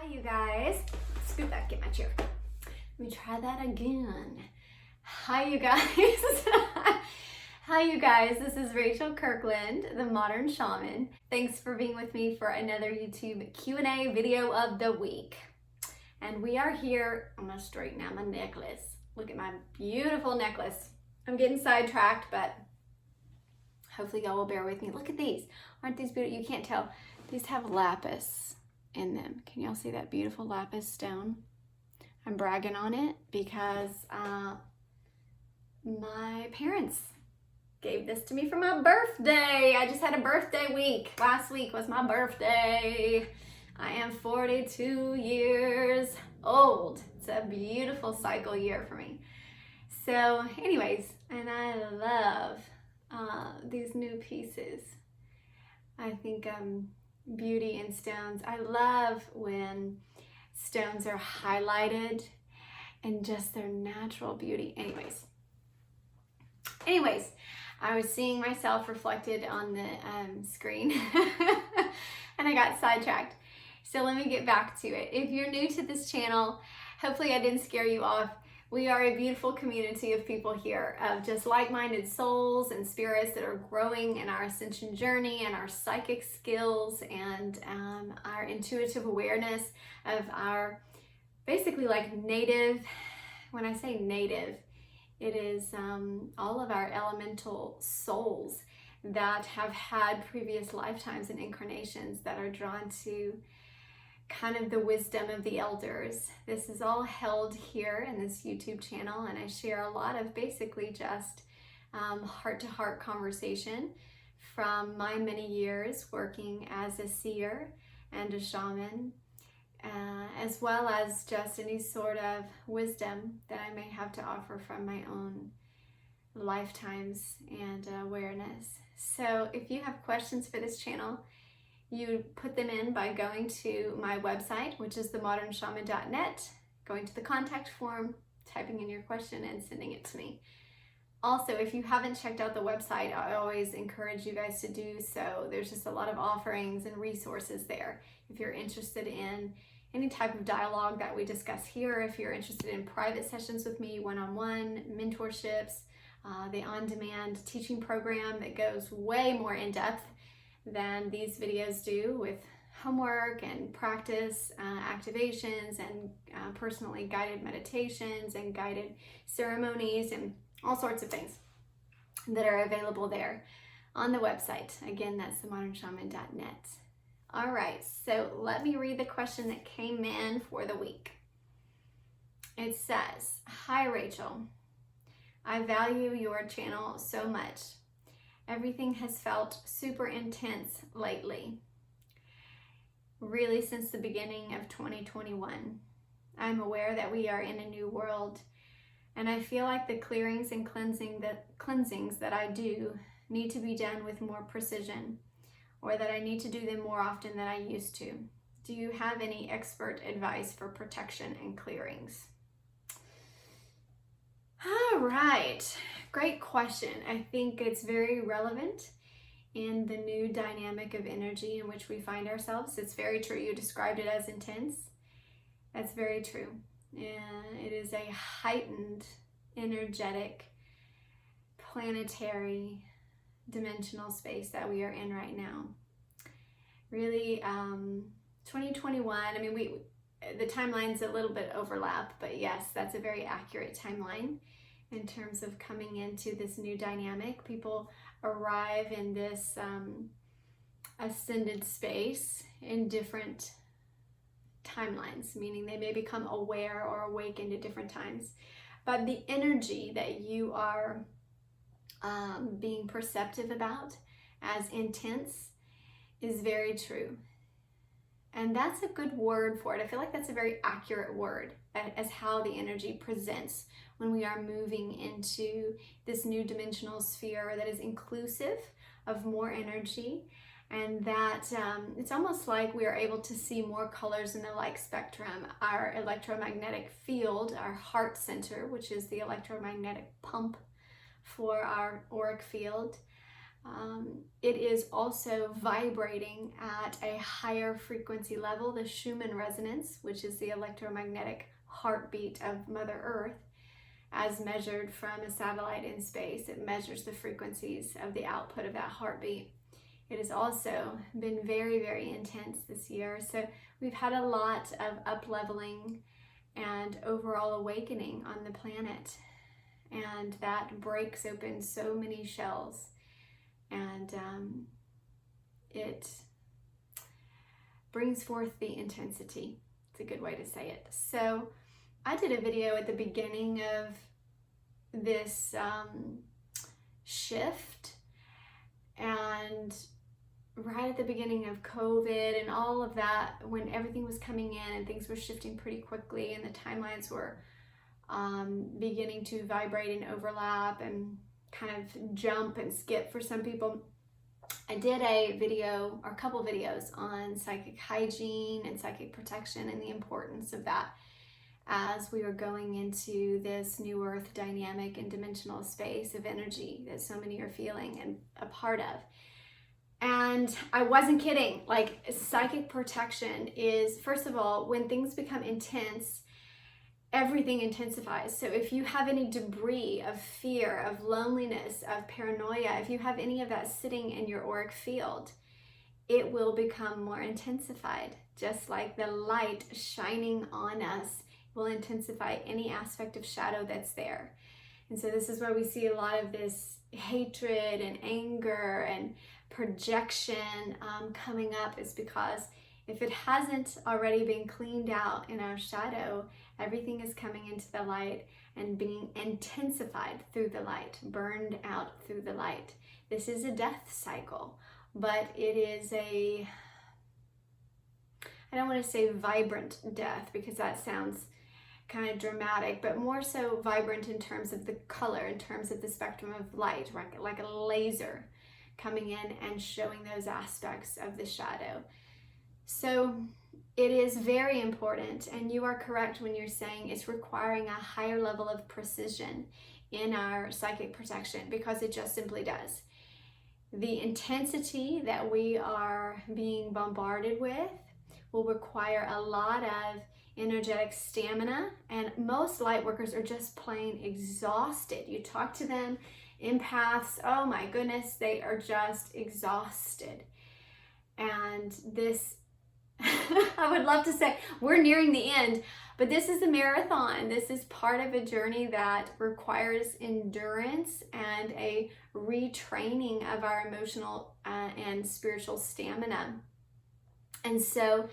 Hi you guys. Scoot back, get my chair. Let me try that again. Hi you guys. Hi you guys, this is Rachel Kirkland, the Modern Shaman. Thanks for being with me for another YouTube Q&A video of the week. And we are here, I'm gonna straighten out my necklace. Look at my beautiful necklace. I'm getting sidetracked, but hopefully y'all will bear with me. Look at these. Aren't these beautiful? You can't tell. These have lapis in them. Can y'all see that beautiful lapis stone? I'm bragging on it because my parents gave this to me for my birthday. I just had a birthday week. Last week was my birthday. I am 42 years old. It's a beautiful cycle year for me. So anyways, and I love these new pieces. I think beauty in stones. I love when stones are highlighted and just their natural beauty. Anyways, I was seeing myself reflected on the screen and I got sidetracked. So let me get back to it. If you're new to this channel, hopefully I didn't scare you off. We are a beautiful community of people here, of just like-minded souls and spirits that are growing in our ascension journey and our psychic skills and our intuitive awareness of our basically like native, when I say native, it is all of our elemental souls that have had previous lifetimes and incarnations that are drawn to kind of the wisdom of the elders. This is all held here in this YouTube channel, and I share a lot of basically just heart-to-heart conversation from my many years working as a seer and a shaman, as well as just any sort of wisdom that I may have to offer from my own lifetimes and awareness. So if you have questions for this channel, you put them in by going to my website, which is themodernshaman.net, going to the contact form, typing in your question and sending it to me. Also, if you haven't checked out the website, I always encourage you guys to do so. There's just a lot of offerings and resources there. If you're interested in any type of dialogue that we discuss here, if you're interested in private sessions with me, one-on-one, mentorships, the on-demand teaching program that goes way more in depth than these videos do, with homework and practice activations and personally guided meditations and guided ceremonies and all sorts of things that are available there on the website. Again, that's themodernshaman.net. All right, so let me read the question that came in for the week. It says, "Hi Rachel, I value your channel so much. Everything has felt super intense lately, really since the beginning of 2021. I'm aware that we are in a new world, and I feel like the clearings and cleansings that I do need to be done with more precision, or that I need to do them more often than I used to. Do you have any expert advice for protection and clearings?" All right, great question. I think it's very relevant in the new dynamic of energy in which we find ourselves. It's very true. You described it as intense. That's very true. And it is a heightened, energetic, planetary, dimensional space that we are in right now. Really, 2021, I mean, the timeline's a little bit overlap, but yes, that's a very accurate timeline in terms of coming into this new dynamic. People arrive in this ascended space in different timelines, meaning they may become aware or awakened at different times. But the energy that you are being perceptive about as intense is very true. And that's a good word for it. I feel like that's a very accurate word as how the energy presents when we are moving into this new dimensional sphere that is inclusive of more energy, and that it's almost like we are able to see more colors in the light spectrum. Our electromagnetic field, our heart center, which is the electromagnetic pump for our auric field, it is also vibrating at a higher frequency level, the Schumann resonance, which is the electromagnetic heartbeat of Mother Earth, as measured from a satellite in space. It measures the frequencies of the output of that heartbeat. It has also been very, very intense this year. So we've had a lot of up-leveling and overall awakening on the planet. And that breaks open so many shells. And it brings forth the intensity. It's a good way to say it. So I did a video at the beginning of this shift, and right at the beginning of COVID and all of that, when everything was coming in and things were shifting pretty quickly and the timelines were beginning to vibrate and overlap and kind of jump and skip for some people, I did a video or a couple videos on psychic hygiene and psychic protection and the importance of that as we were going into this new earth dynamic and dimensional space of energy that so many are feeling and a part of. And I wasn't kidding. Like, psychic protection is, first of all, when things become intense, everything intensifies. So if you have any debris of fear, of loneliness, of paranoia, if you have any of that sitting in your auric field, it will become more intensified. Just like the light shining on us will intensify any aspect of shadow that's there. And so this is where we see a lot of this hatred and anger and projection coming up, is because if it hasn't already been cleaned out in our shadow, everything is coming into the light and being intensified through the light, burned out through the light. This is a death cycle, but it is a, I don't want to say vibrant death because that sounds kind of dramatic, but more so vibrant in terms of the color, in terms of the spectrum of light, right? Like a laser coming in and showing those aspects of the shadow. So it is very important, and you are correct when you're saying it's requiring a higher level of precision in our psychic protection, because it just simply does. The intensity that we are being bombarded with will require a lot of energetic stamina, and most light workers are just plain exhausted. You talk to them, empaths, oh my goodness, they are just exhausted. And this, I would love to say we're nearing the end, but this is a marathon. This is part of a journey that requires endurance and a retraining of our emotional and spiritual stamina. And so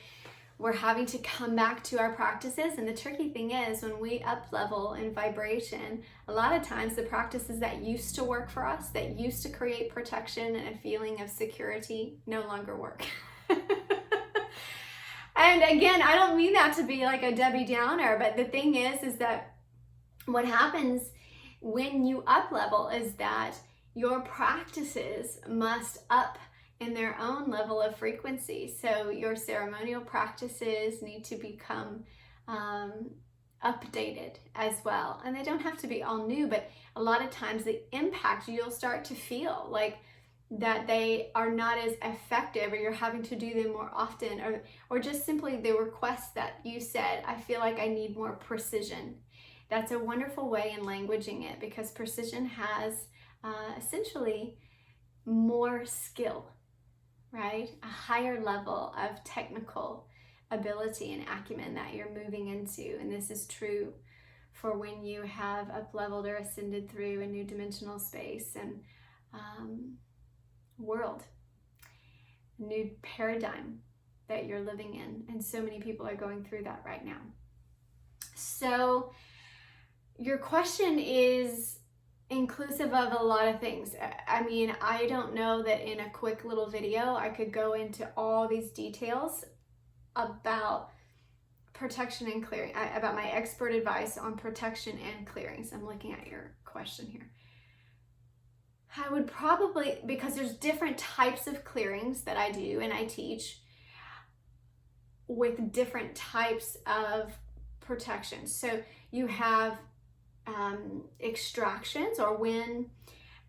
we're having to come back to our practices. And the tricky thing is, when we up level in vibration, a lot of times the practices that used to work for us, that used to create protection and a feeling of security, no longer work. And again, I don't mean that to be like a Debbie Downer, but the thing is that what happens when you up level is that your practices must up in their own level of frequency. So your ceremonial practices need to become updated as well. And they don't have to be all new, but a lot of times the impact, you'll start to feel like that they are not as effective, or you're having to do them more often, or just simply the request that you said, I feel like I need more precision. That's a wonderful way in languaging it, because precision has essentially more skill, right? A higher level of technical ability and acumen that you're moving into. And this is true for when you have up-leveled or ascended through a new dimensional space and world, new paradigm that you're living in. And so many people are going through that right now. So your question is inclusive of a lot of things. I mean, I don't know that in a quick little video I could go into all these details about protection and clearing, about my expert advice on protection and clearings. I'm looking at your question here. I would probably, because there's different types of clearings that I do and I teach with different types of protection. So you have extractions, or when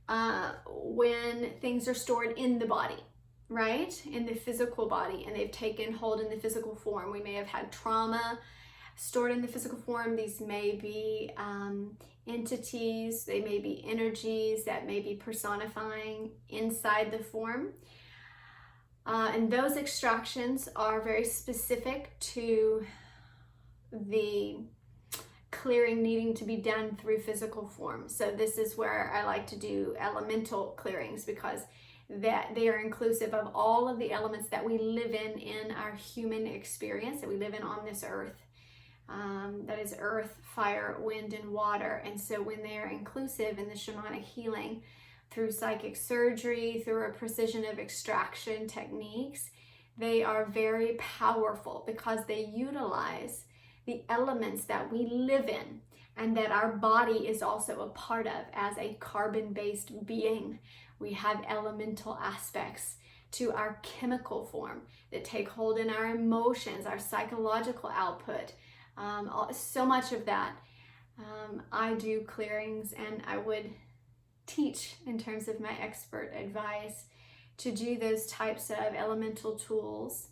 when things are stored in the body, right? In the physical body, and they've taken hold in the physical form. We may have had trauma stored in the physical form. These may be entities, they may be energies that may be personifying inside the form. And those extractions are very specific to the clearing needing to be done through physical form. So this is where I like to do elemental clearings, because that they are inclusive of all of the elements that we live in our human experience, that we live in on this earth. That is earth, fire, wind, and water. And so when they are inclusive in the shamanic healing through psychic surgery, through a precision of extraction techniques, they are very powerful because they utilize the elements that we live in and that our body is also a part of. As a carbon-based being, we have elemental aspects to our chemical form that take hold in our emotions, our psychological output. So much of that. I do clearings, and I would teach, in terms of my expert advice, to do those types of elemental tools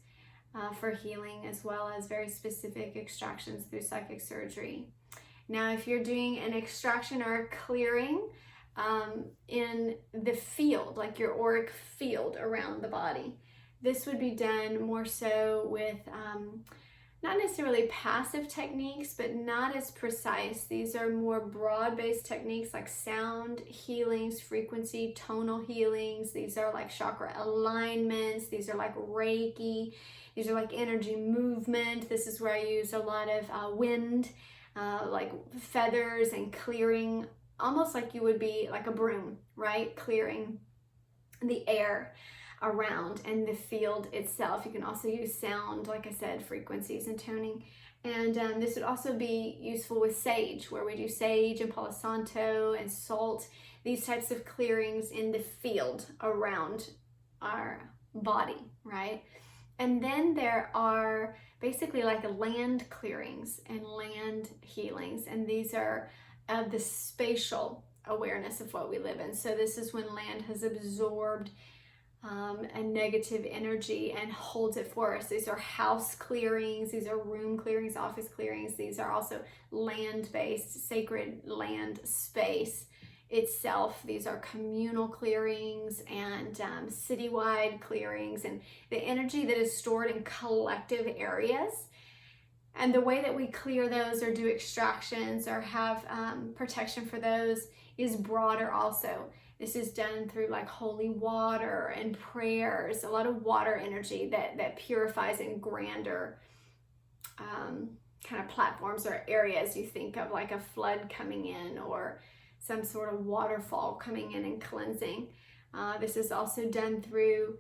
for healing, as well as very specific extractions through psychic surgery. Now, if you're doing an extraction or a clearing in the field, like your auric field around the body, this would be done more so with not necessarily passive techniques, but not as precise. These are more broad-based techniques like sound healings, frequency, tonal healings. These are like chakra alignments. These are like Reiki. These are like energy movement. This is where I use a lot of wind, like feathers, and clearing, almost like you would be like a broom, right? Clearing the air around and the field itself. You can also use sound, like I said, frequencies and toning. And this would also be useful with sage, where we do sage and Palo Santo and salt, these types of clearings in the field around our body, right? And then there are basically like land clearings and land healings, and these are of the spatial awareness of what we live in. So this is when land has absorbed a negative energy and holds it for us. These are house clearings, these are room clearings, office clearings. These are also land-based, sacred land space itself. These are communal clearings and citywide clearings, and the energy that is stored in collective areas. And the way that we clear those or do extractions or have protection for those is broader also. This is done through like holy water and prayers, a lot of water energy that purifies in grander kind of platforms or areas. You think of like a flood coming in or some sort of waterfall coming in and cleansing. This is also done through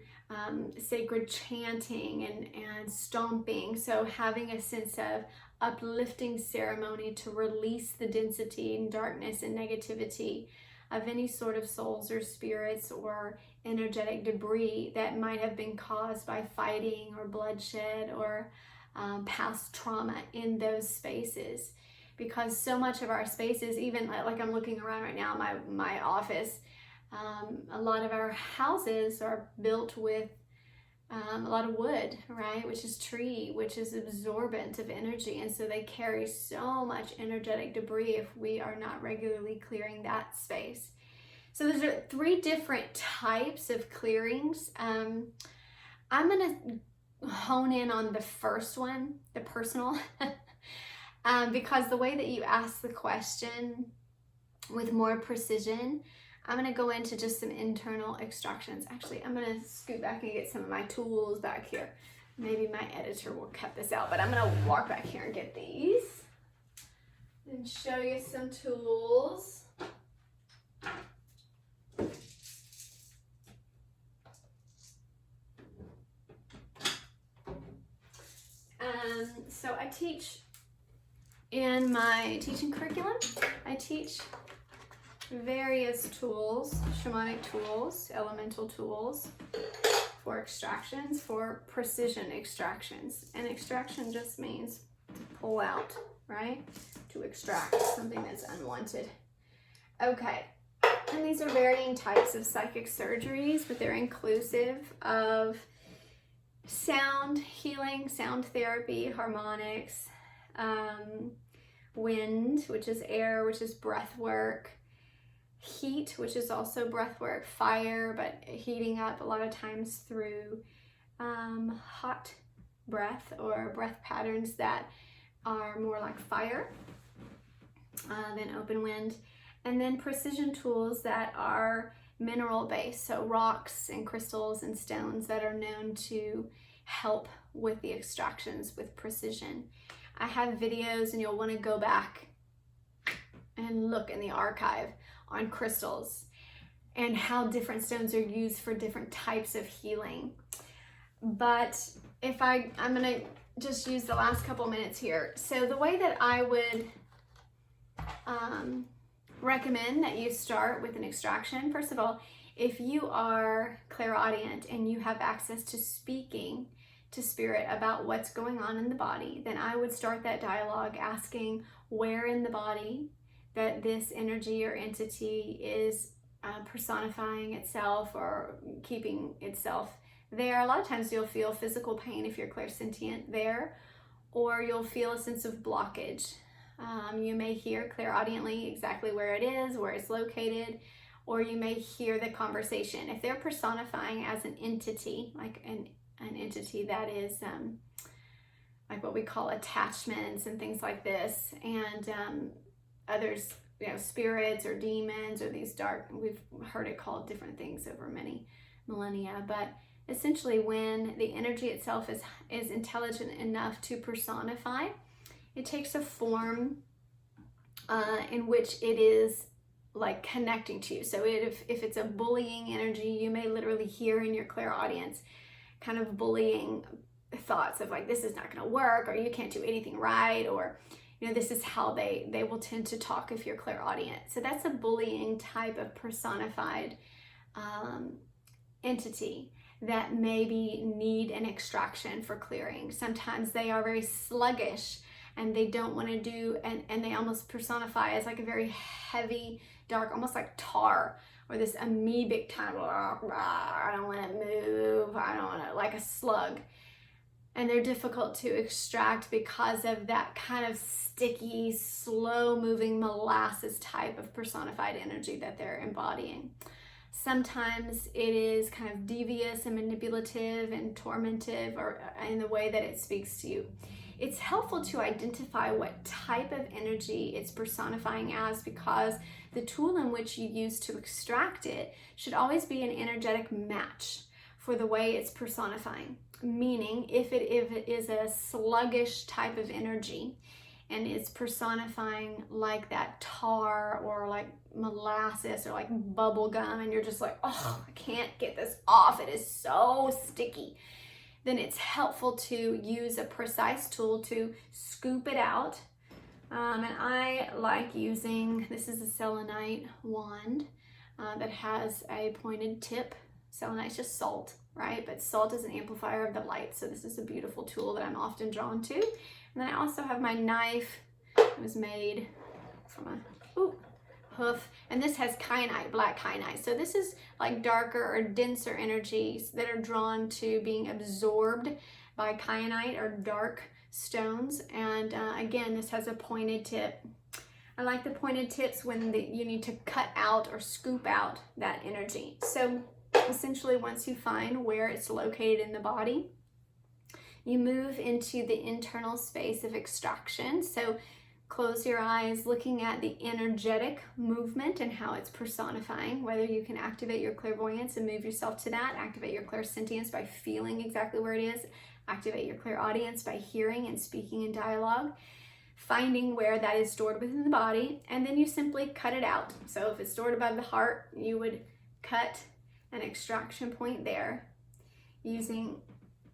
sacred chanting and stomping. So having a sense of uplifting ceremony to release the density and darkness and negativity of any sort of souls or spirits or energetic debris that might have been caused by fighting or bloodshed or past trauma in those spaces. Because so much of our spaces, even like I'm looking around right now, my office, a lot of our houses are built with a lot of wood, right? Which is tree, which is absorbent of energy. And so they carry so much energetic debris if we are not regularly clearing that space. So those are 3 different types of clearings. I'm going to hone in on the first one, the personal, because the way that you ask the question with more precision, I'm going to go into just some internal extractions. Actually, I'm going to scoot back and get some of my tools back here. Maybe my editor will cut this out, but I'm going to walk back here and get these and show you some tools. So I teach in my teaching curriculum. I teach various tools, shamanic tools, elemental tools for extractions, for precision extractions. And extraction just means to pull out, right? To extract something that's unwanted. Okay, And these are varying types of psychic surgeries, but they're inclusive of sound healing, sound therapy, harmonics, wind, which is air, which is breath work, heat, which is also breath work, fire, but heating up a lot of times through hot breath or breath patterns that are more like fire than open wind. And then precision tools that are mineral based, so rocks and crystals and stones that are known to help with the extractions with precision. I have videos, and you'll want to go back and look in the archive on crystals and how different stones are used for different types of healing. But if I'm gonna just use the last couple minutes here. So the way that I would recommend that you start with an extraction, first of all, if you are clairaudient and you have access to speaking to spirit about what's going on in the body, then I would start that dialogue asking where in the body that this energy or entity is personifying itself or keeping itself there. A lot of times you'll feel physical pain if you're clairsentient there, or you'll feel a sense of blockage. You may hear clairaudiently exactly where it is, where it's located, or you may hear the conversation. If they're personifying as an entity, like an entity that is like what we call attachments and things like this, and others, you know, spirits or demons or these dark, we've heard it called different things over many millennia, but essentially when the energy itself is intelligent enough to personify, it takes a form in which it is like connecting to you. So if it's a bullying energy, you may literally hear in your clairaudience kind of bullying thoughts of like, this is not going to work, or you can't do anything right, or you know, this is how they will tend to talk if you're clairaudient. So that's a bullying type of personified entity that maybe need an extraction for clearing. Sometimes they are very sluggish and they don't want to do, and they almost personify as like a very heavy, dark, almost like tar, or this amoebic kind of, I don't want to move, I don't want to, like a slug. And they're difficult to extract because of that kind of sticky, slow moving molasses type of personified energy that they're embodying. Sometimes it is kind of devious and manipulative and tormentive, or in the way that it speaks to you. It's helpful to identify what type of energy it's personifying as, because the tool in which you use to extract it should always be an energetic match for the way it's personifying. Meaning, if it is a sluggish type of energy and it's personifying like that tar or like molasses or like bubble gum, and you're just like, oh, I can't get this off, it is so sticky, then it's helpful to use a precise tool to scoop it out. And I like using, this is a selenite wand that has a pointed tip. Selenite's just salt, right? But salt is an amplifier of the light. So this is a beautiful tool that I'm often drawn to. And then I also have my knife. It was made from a hoof. And this has kyanite, black kyanite. So this is like darker or denser energies that are drawn to being absorbed by kyanite or dark stones. And again, this has a pointed tip. I like the pointed tips when you need to cut out or scoop out that energy. So essentially, once you find where it's located in the body, you move into the internal space of extraction. So close your eyes, looking at the energetic movement and how it's personifying, whether you can activate your clairvoyance and move yourself to that, activate your clairsentience by feeling exactly where it is, activate your clairaudience by hearing and speaking in dialogue, finding where that is stored within the body, and then you simply cut it out. So if it's stored above the heart, you would cut an extraction point there using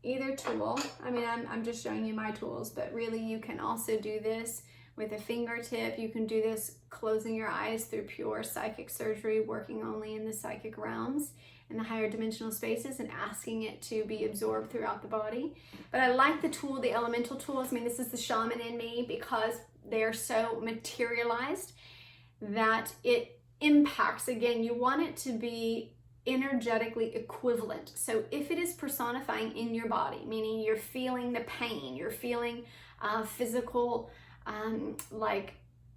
either tool. I mean, I'm just showing you my tools, but really you can also do this with a fingertip. You can do this closing your eyes through pure psychic surgery, working only in the psychic realms, in the higher dimensional spaces, and asking it to be absorbed throughout the body. But I like the tool, the elemental tools. I mean, this is the shaman in me, because they're so materialized that it impacts, again, you want it to be energetically equivalent. So if it is personifying in your body, meaning you're feeling the pain, you're feeling physical like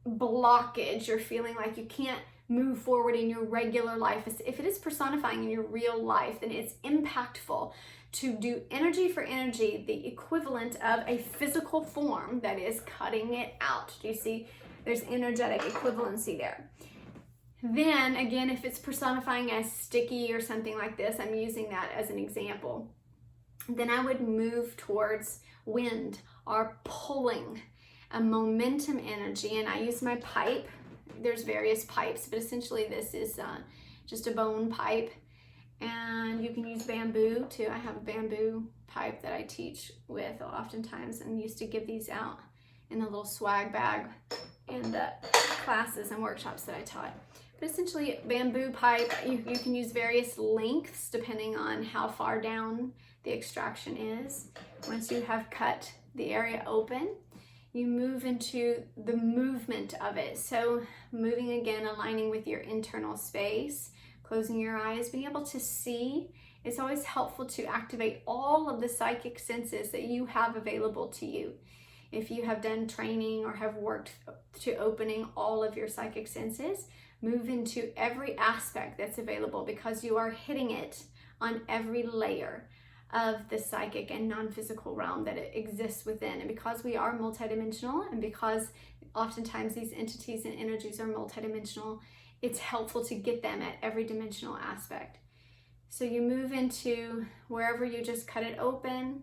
blockage, you're feeling like you can't move forward in your regular life, if it is personifying in your real life, then it's impactful to do energy for energy, the equivalent of a physical form that is cutting it out. Do you see? There's energetic equivalency there. Then again, if it's personifying as sticky or something like this, I'm using that as an example, then I would move towards wind or pulling, a momentum energy. And I use my pipe. There's various pipes, but essentially this is just a bone pipe. And you can use bamboo too. I have a bamboo pipe that I teach with oftentimes, and used to give these out in a little swag bag in the classes and workshops that I taught. But essentially, bamboo pipe, you can use various lengths depending on how far down the extraction is. Once you have cut the area open, you move into the movement of it. So moving again, aligning with your internal space, closing your eyes, being able to see. It's always helpful to activate all of the psychic senses that you have available to you. If you have done training or have worked to opening all of your psychic senses, move into every aspect that's available, because you are hitting it on every layer of the psychic and non-physical realm that it exists within. And because we are multidimensional, and because oftentimes these entities and energies are multidimensional, it's helpful to get them at every dimensional aspect. So you move into wherever you just cut it open,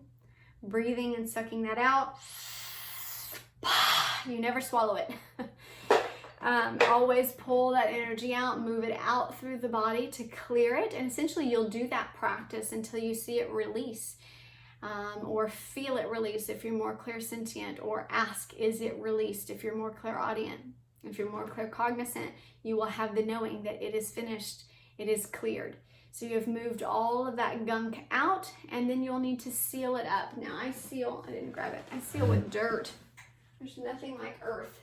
breathing and sucking that out. You never swallow it. Always pull that energy out, move it out through the body to clear it. And essentially you'll do that practice until you see it release, or feel it release if you're more clairsentient, or ask, is it released if you're more clairaudient. If you're more claircognizant, you will have the knowing that it is finished, it is cleared. So you have moved all of that gunk out, and then you'll need to seal it up. Now I didn't grab it, I seal with dirt. There's nothing like earth.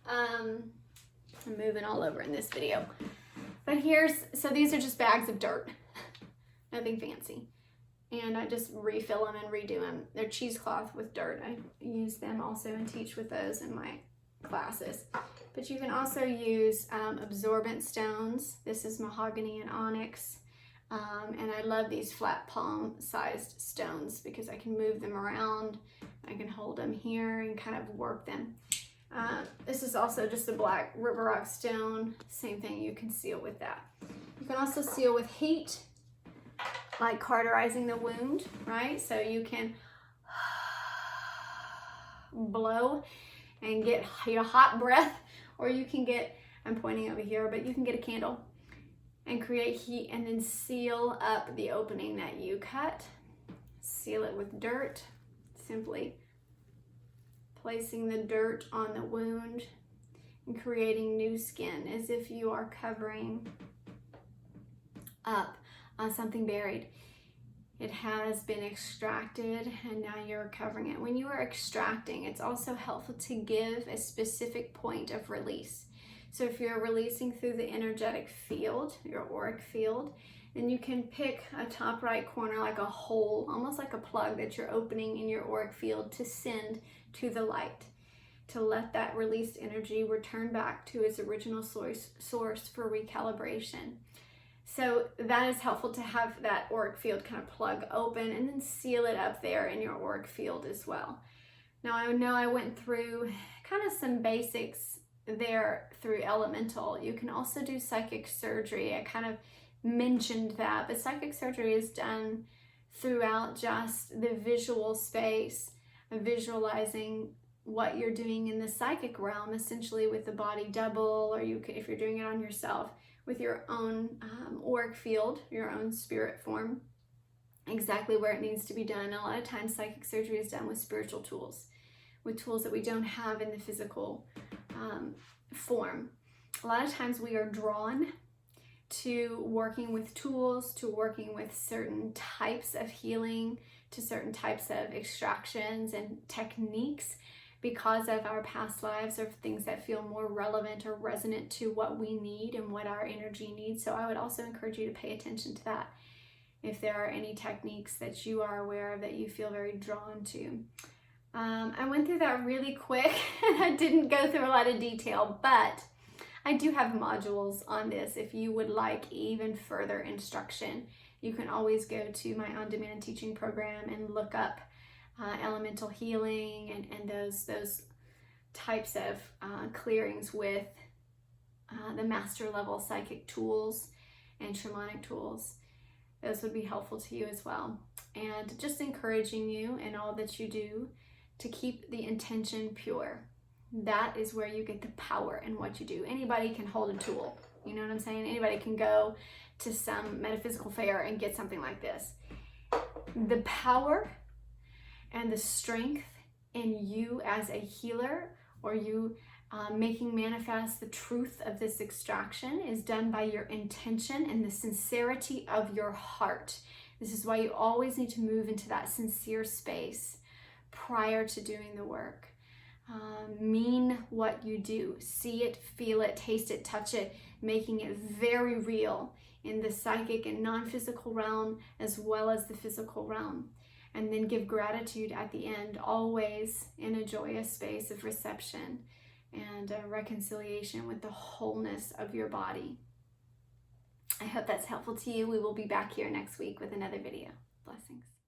I'm moving all over in this video. But so these are just bags of dirt. Nothing fancy. And I just refill them and redo them. They're cheesecloth with dirt. I use them also and teach with those in my classes. But you can also use absorbent stones. This is mahogany and onyx. And I love these flat palm sized stones because I can move them around. I can hold them here and kind of work them. This is also just a black river rock stone. Same thing, you can seal with that. You can also seal with heat, like cauterizing the wound, right? So you can blow and get your hot breath, or you can get, I'm pointing over here, but you can get a candle and create heat and then seal up the opening that you cut. Seal it with dirt, simply placing the dirt on the wound and creating new skin as if you are covering up something buried. It has been extracted and now you're covering it. When you are extracting, it's also helpful to give a specific point of release. So if you're releasing through the energetic field, your auric field, then you can pick a top right corner, like a hole, almost like a plug that you're opening in your auric field to send to the light, to let that released energy return back to its original source for recalibration. So that is helpful to have that auric field kind of plug open and then seal it up there in your auric field as well. Now I know I went through kind of some basics there through elemental. You can also do psychic surgery. I kind of mentioned that, but psychic surgery is done throughout just the visual space, visualizing what you're doing in the psychic realm, essentially with the body double, or you can, if you're doing it on yourself, with your own auric field, your own spirit form, exactly where it needs to be done. A lot of times psychic surgery is done with spiritual tools, with tools that we don't have in the physical form. A lot of times we are drawn to working with tools, to working with certain types of healing, to certain types of extractions and techniques because of our past lives or things that feel more relevant or resonant to what we need and what our energy needs. So I would also encourage you to pay attention to that if there are any techniques that you are aware of that you feel very drawn to. I went through that really quick and I didn't go through a lot of detail, but I do have modules on this. If you would like even further instruction, you can always go to my on-demand teaching program and look up elemental healing and those types of clearings with the master level psychic tools and shamanic tools. Those would be helpful to you as well. And just encouraging you in all that you do to keep the intention pure. That is where you get the power in what you do. Anybody can hold a tool. You know what I'm saying? Anybody can go to some metaphysical fair and get something like this. The power and the strength in you as a healer, or you making manifest the truth of this extraction, is done by your intention and the sincerity of your heart. This is why you always need to move into that sincere space prior to doing the work. Mean what you do. See it, feel it, taste it, touch it, making it very real in the psychic and non-physical realm as well as the physical realm. And then give gratitude at the end, always in a joyous space of reception and reconciliation with the wholeness of your body. I hope that's helpful to you. We will be back here next week with another video. Blessings.